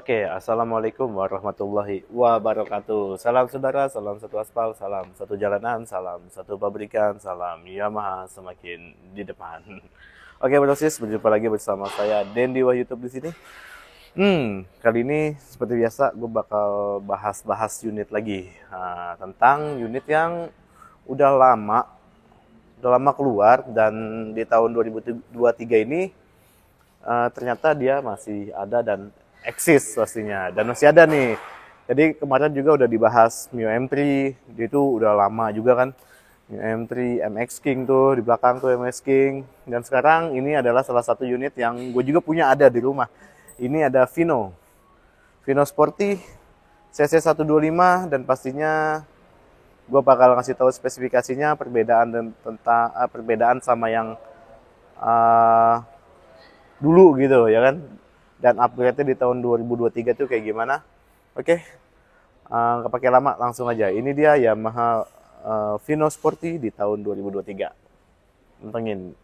Oke, assalamualaikum warahmatullahi wabarakatuh. Salam saudara, salam satu aspal, salam satu jalanan, salam satu pabrikan, salam Yamaha semakin di depan. Oke, brosis, berjumpa lagi bersama saya Dendi Wah YouTube di sini. Kali ini seperti biasa gue bakal bahas unit lagi. Tentang unit yang udah lama, keluar dan di tahun 2023 ini ternyata dia masih ada dan eksis pastinya, dan masih ada nih. Jadi kemarin juga udah dibahas Mio M3, dia itu udah lama juga kan. Mio M3, MX King tuh di belakang tuh MX King. Dan sekarang ini adalah salah satu unit yang gue juga punya ada di rumah. Ini ada Vino Sporty CC 125, dan pastinya gue bakal ngasih tahu spesifikasinya, perbedaan sama yang dulu gitu ya kan, dan upgrade-nya di tahun 2023 tuh kayak gimana. Oke, nggak pakai lama, langsung aja. Ini dia Yamaha Vino Sporty di tahun 2023. Mentengin.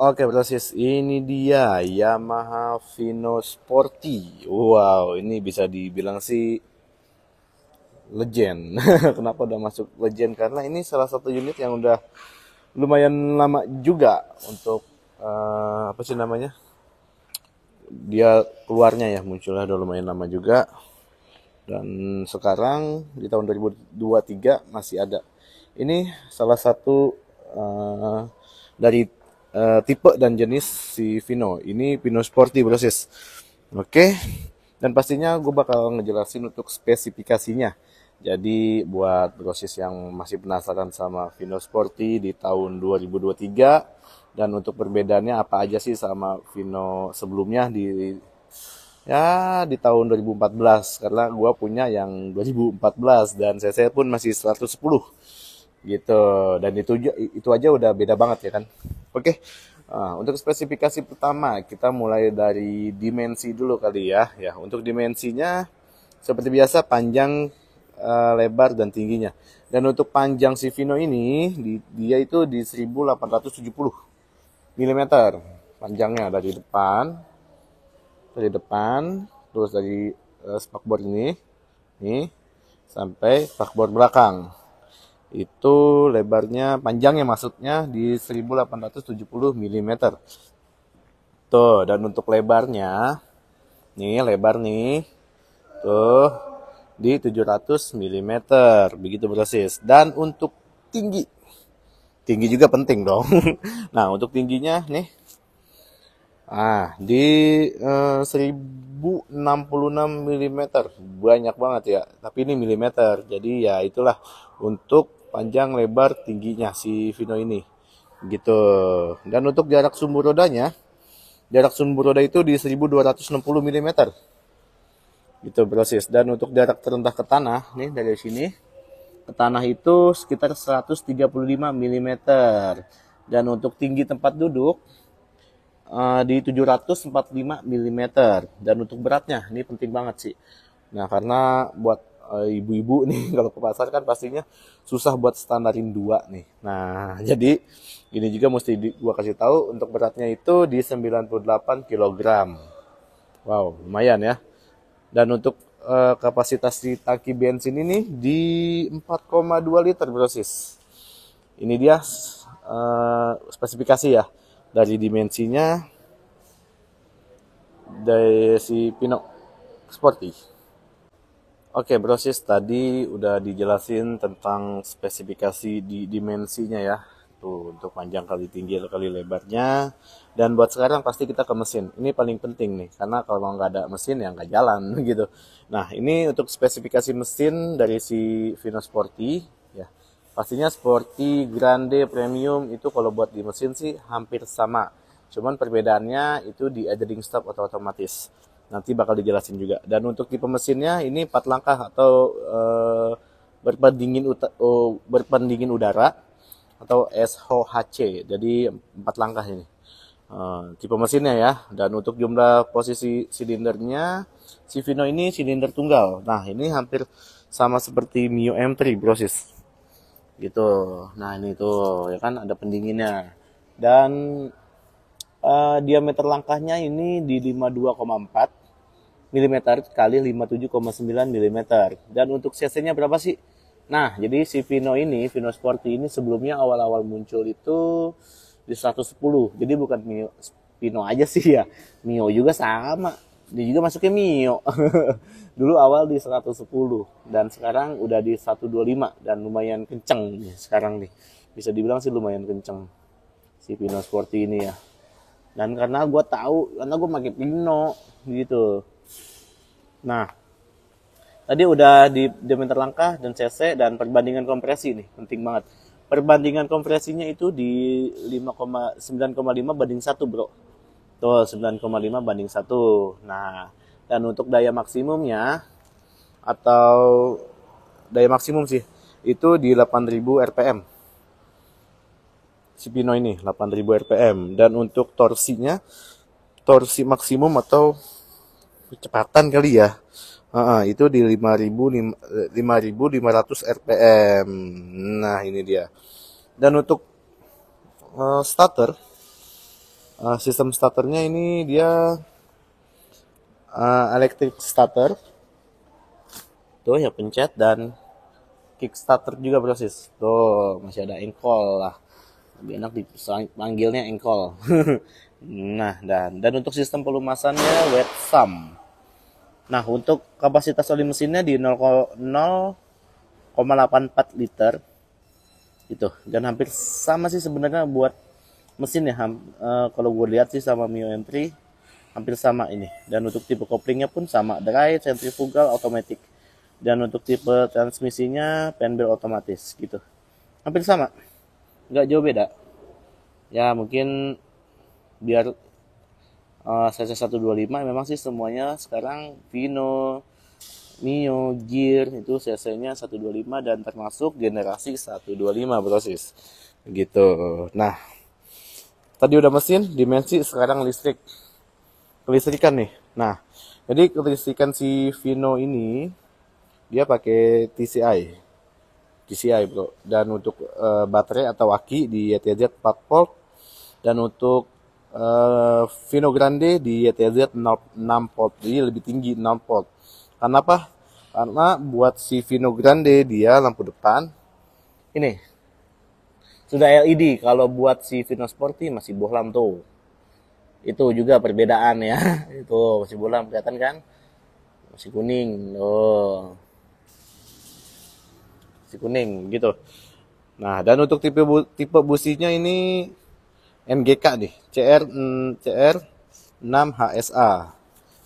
Oke, brosis, ini dia Yamaha Vino Sporty. Wow, ini bisa dibilang sih legend. Kenapa udah masuk legend? Karena ini salah satu unit yang udah lumayan lama juga untuk apa sih namanya, dia keluarnya ya, munculnya udah lumayan lama juga, dan sekarang di tahun 2023 masih ada. Ini salah satu dari tipe dan jenis si Vino. Ini Vino Sporty brosis. Oke, dan pastinya gue bakal ngejelasin untuk spesifikasinya. Jadi buat brosis yang masih penasaran sama Vino Sporty di tahun 2023, dan untuk perbedaannya apa aja sih sama Vino sebelumnya di tahun 2014, karena gue punya yang 2014 dan CC pun masih 110 gitu, dan itu aja udah beda banget ya kan. Oke, untuk spesifikasi pertama kita mulai dari dimensi dulu kali ya. Untuk dimensinya seperti biasa, panjang, lebar dan tingginya. Dan untuk panjang si Vino ini dia itu di 1870 mm panjangnya, dari depan terus dari spakbor ini sampai spakbor belakang. Itu lebarnya, panjangnya maksudnya di 1870 mm. Tuh, dan untuk lebarnya lebar tuh di 700 mm, begitu brosis. Dan untuk tinggi juga penting dong. Nah, untuk tingginya di 1066 mm, banyak banget ya, tapi ini milimeter, jadi ya itulah untuk panjang, lebar, tingginya si Vino ini gitu. Dan untuk jarak sumbu roda itu di 1260 mm gitu brosis. Dan untuk jarak terendah ke tanah dari sini ke tanah itu sekitar 135 mm. Dan untuk tinggi tempat duduk di 745 mm. Dan untuk beratnya, ini penting banget sih. Nah, karena buat ibu-ibu kalau ke pasar kan pastinya susah buat standarin 2 nih. Nah, jadi ini juga mesti gua kasih tahu, untuk beratnya itu di 98 kg. Wow, lumayan ya. Dan untuk kapasitas di tangki bensin ini di 4,2 liter brosis. Ini dia spesifikasi ya, dari dimensinya dari si Vino Sporty. Oke brosis, tadi udah dijelasin tentang spesifikasi di dimensinya ya. Tuh, untuk panjang kali tinggi kali lebarnya. Dan buat sekarang pasti kita ke mesin. Ini paling penting nih, karena kalau nggak ada mesin ya nggak jalan gitu. Nah, ini untuk spesifikasi mesin dari si Vino Sporty ya. Pastinya Sporty, Grande, Premium itu kalau buat di mesin sih hampir sama. Cuman perbedaannya itu di idling stop atau otomatis. Nanti bakal dijelasin juga. Dan untuk tipe mesinnya ini 4 langkah atau berpendingin udara atau SOHC. Jadi 4 langkah ini tipe mesinnya ya. Dan untuk jumlah posisi silindernya, si Vino ini silinder tunggal. Nah, ini hampir sama seperti Mio M3 brosis gitu. Nah, ini tuh ya kan ada pendinginnya. Dan diameter langkahnya ini di 52,4 mm kali 57,9 mm. Dan untuk cc-nya berapa sih? Nah, jadi si Vino ini, Vino Sporty ini sebelumnya awal-awal muncul itu di 110. Jadi bukan Vino aja sih ya. Mio juga sama. Dia juga masuknya Mio. Dulu awal di 110 dan sekarang udah di 125 dan lumayan kenceng nih sekarang nih. Bisa dibilang sih lumayan kenceng si Vino Sporty ini ya. Dan karena gue tahu, karena gue pakai Vino gitu. Nah, tadi udah di diameter langkah dan cc dan perbandingan kompresi nih, penting banget. Perbandingan kompresinya itu di 9,5 banding 1, Bro. Tuh, 9,5 banding 1. Nah, dan untuk daya maksimumnya atau daya maksimum sih itu di 8000 rpm. Si Pino ini 8000 rpm dan untuk torsinya, torsi maksimum atau kecepatan kali ya. Itu di 5500 rpm. Nah, ini dia. Dan untuk starter, sistem starternya ini dia electric starter. Tuh ya, pencet dan kickstarter juga proses. Tuh, masih ada engkol lah. Lebih enak dipanggilnya engkol. Nah, dan untuk sistem pelumasannya wet sump. Nah, untuk kapasitas oli mesinnya di 0,84 liter itu, dan hampir sama sih sebenarnya buat mesin ya. Kalau gue lihat sih sama Mio M3 hampir sama ini. Dan untuk tipe koplingnya pun sama, dry, centrifugal, automatic. Dan untuk tipe transmisinya penbel otomatis gitu, hampir sama, nggak jauh beda ya. Mungkin biar cc 125 memang sih semuanya sekarang Vino, Mio, Gear itu cc-nya 125 dan termasuk generasi 125 proses gitu. Nah, tadi udah mesin, dimensi, sekarang listrik. Kelistrikan nih. Nah, jadi kelistrikan si Vino ini dia pakai TCI bro. Dan untuk baterai atau aki di YTZ 4 volt dan untuk Vino Grande di YTZ 6 volt, jadi lebih tinggi 6 volt. Kenapa? Karena buat si Vino Grande dia lampu depan ini sudah LED, kalau buat si Vino Sporty masih bohlam tuh. Itu juga perbedaan ya. Itu masih bohlam, kelihatan kan? Masih kuning. Oh. Masih kuning gitu. Nah, dan untuk tipe businya ini NGK nih, CR 6 HSA.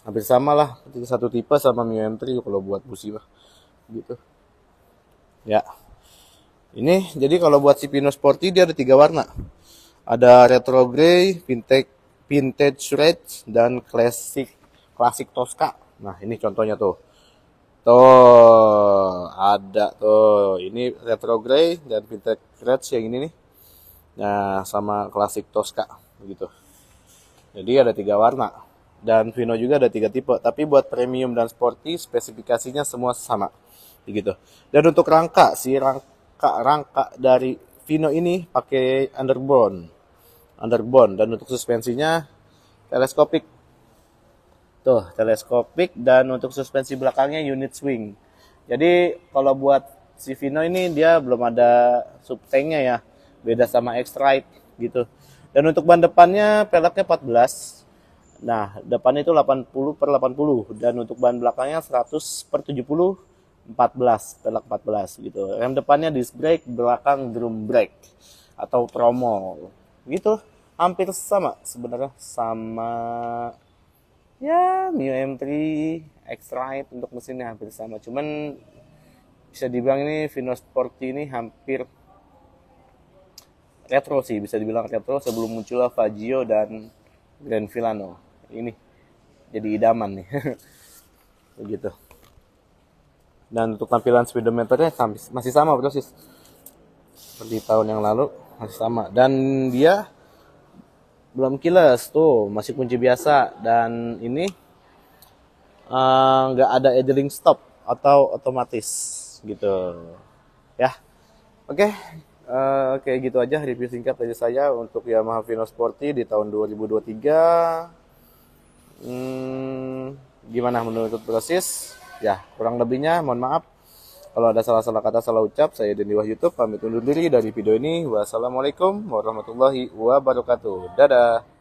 Hampir sama lah, satu tipe sama Mio M3 kalau buat busi lah. Gitu. Ya. Ini jadi kalau buat si Vino Sporty dia ada 3 warna. Ada retro grey, vintage red, dan classic Tosca. Nah, ini contohnya tuh. Tuh, ada tuh. Ini retro grey dan vintage red yang ini nih. Nah, sama klasik Tosca gitu. Jadi ada 3 warna. Dan Vino juga ada 3 tipe. Tapi buat premium dan sporty spesifikasinya semua sama. Gitu. Dan untuk rangka, rangka dari Vino ini pakai underbone. Dan untuk suspensinya teleskopik. Tuh, teleskopik, dan untuk suspensi belakangnya unit swing. Jadi kalau buat si Vino ini dia belum ada subtanknya ya. Beda sama X-Ride gitu. Dan untuk ban depannya peleknya 14. Nah, depan itu 80/80 dan untuk ban belakangnya 100/70 14, pelek 14 gitu. Rem depannya disc brake, belakang drum brake atau tromol. Gitu. Hampir sama sebenarnya sama ya Mio M3, X-Ride, untuk mesinnya hampir sama. Cuman bisa dibilang ini Vino Sporty ini hampir retro sih, bisa dibilang retro sebelum munculnya Fagio dan Grand Villano. Ini jadi idaman nih. Begitu. Dan untuk tampilan speedometernya masih sama persis seperti tahun yang lalu, masih sama. Dan dia belum keyless tuh, masih kunci biasa. Dan ini nggak ada idling stop atau otomatis gitu ya. Oke. Oke, gitu aja review singkat dari saya untuk Yamaha Vino Sporty di tahun 2023. gimana menurut proses? Ya, kurang lebihnya mohon maaf. Kalau ada salah-salah kata, salah ucap, saya Dendi YouTube pamit undur diri dari video ini. Wassalamualaikum warahmatullahi wabarakatuh. Dadah.